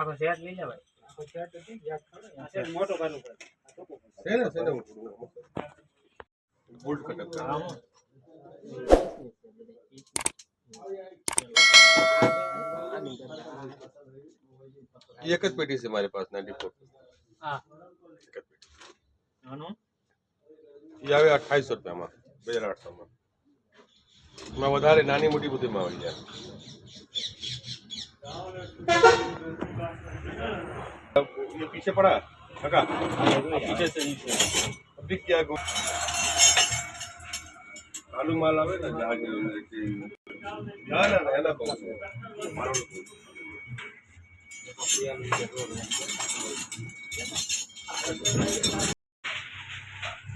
આખો સેટ લઈ લે ભાઈ, આખો સેટ હતી યાદ કરો આ સેટ મોટો કરવું પડે છે ને બોલ્ટ કટ एक જ પેટી છે મારી પાસે 94 હા એક જ પેટી આનો એ આવે 2800 રૂપિયામાં 2800 માં માં વધારે નાની મોટી બધી માં આવી જાય ये पीछे पड़ा काका पीछे से नीचे अभी क्या आलू माल आवे ना जाके ना ना ना ना बहुत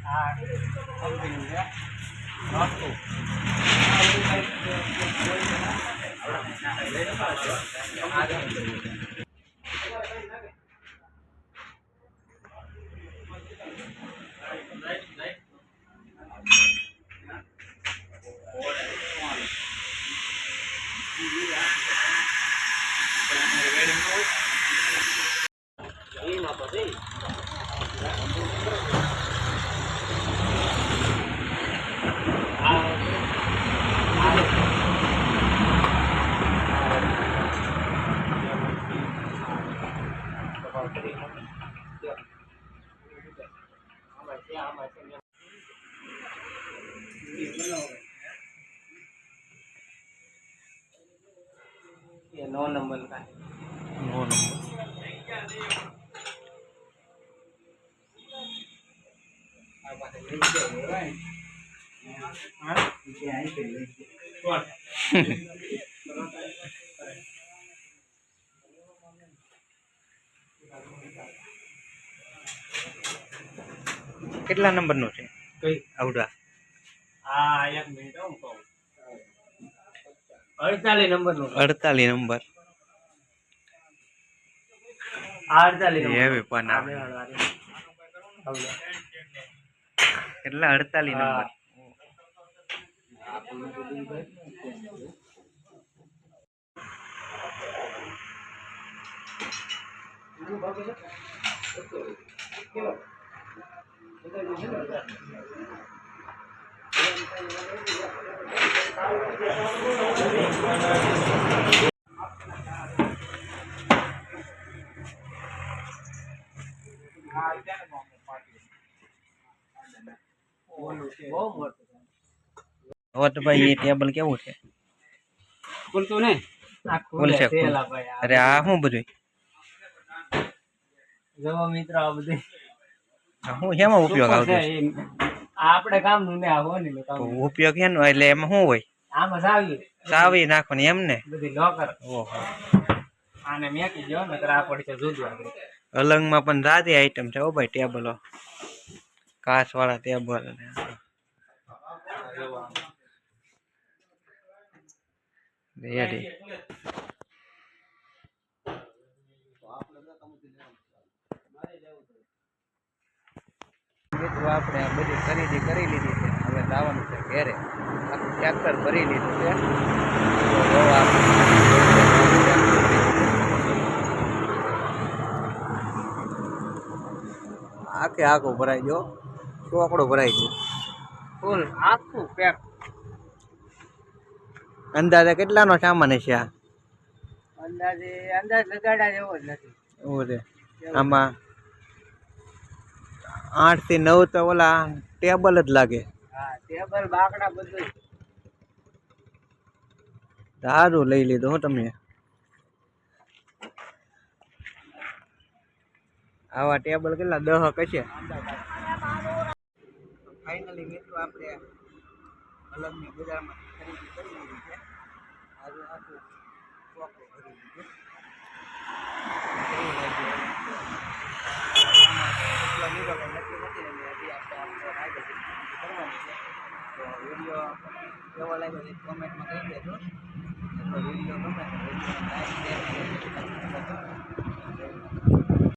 હા કંપની છે નોટો ये 9 नंबर का है 9 नंबर કેટલા નંબર નો છે કઈ આવડા આ એક મિનિટ હું કહું 48 નંબર નો 48 નંબર 48 નંબર એવી પણ આવે કેટલા 48 નંબર હવે તો ભાઈ એ ટેબલ કેવું છે ખુલતું ને આ ખુલે ખુલશે, છે લા ભાઈ અરે આ શું બધું જો મિત્રો આ બધું હું શેમાં ઉપયોગ છે આવતો આપણે કામ નું ને આવો ને કામ ઉપયોગ એનો એટલે એમાં શું હોય આમાં સાવી ચાવી નાખવાની એમ ને બધી લોકર ઓહો આને મેકી જો ને આ પડી છે જોજો આગળ અલંગમાં પણ રાધી આઈટમ છે ઓ ભાઈ ટેબલો કાચ વાળા ટેબલ ને રેડી મિત્રો આપણે આ બધી ખરીદી કરી લીધી છે હવે જવાનું છે ઘેરે આખું ટ્રેક્ટર ભરી લીધું છે આખે આખું ભરાઈ ગયો ચોકડો ભરાઈ ગયો ફૂલ આખું પેક અંદાજે કેટલાનો સામાન છે આ અંદાજ લગાડ્યા જેવો જ નથી એવું છે આમાં 8 થી 9 તો ઓલા ટેબલ જ લાગે હા ટેબલ બાકડા બધું સારું લઈ લીધું હો તમે આવા ટેબલ કેટલા 10 કશે ફાઇનલી મિત્રો આપણે અલગની બજારમાં ખરીદી કરી લીધી છે આજે આખું ચોકડું ભરી દીધું કેવું લાગ્યું એટલો લીધો પણ નક્કી નથી એટલે હજી આપણે આગળ કરવાની છે તો વિડીયો કેવો લાગ્યો એ કોમેન્ટમાં કહી દેજો તો વિડીયો ગમે તો વિડીયોને લાઈક શેર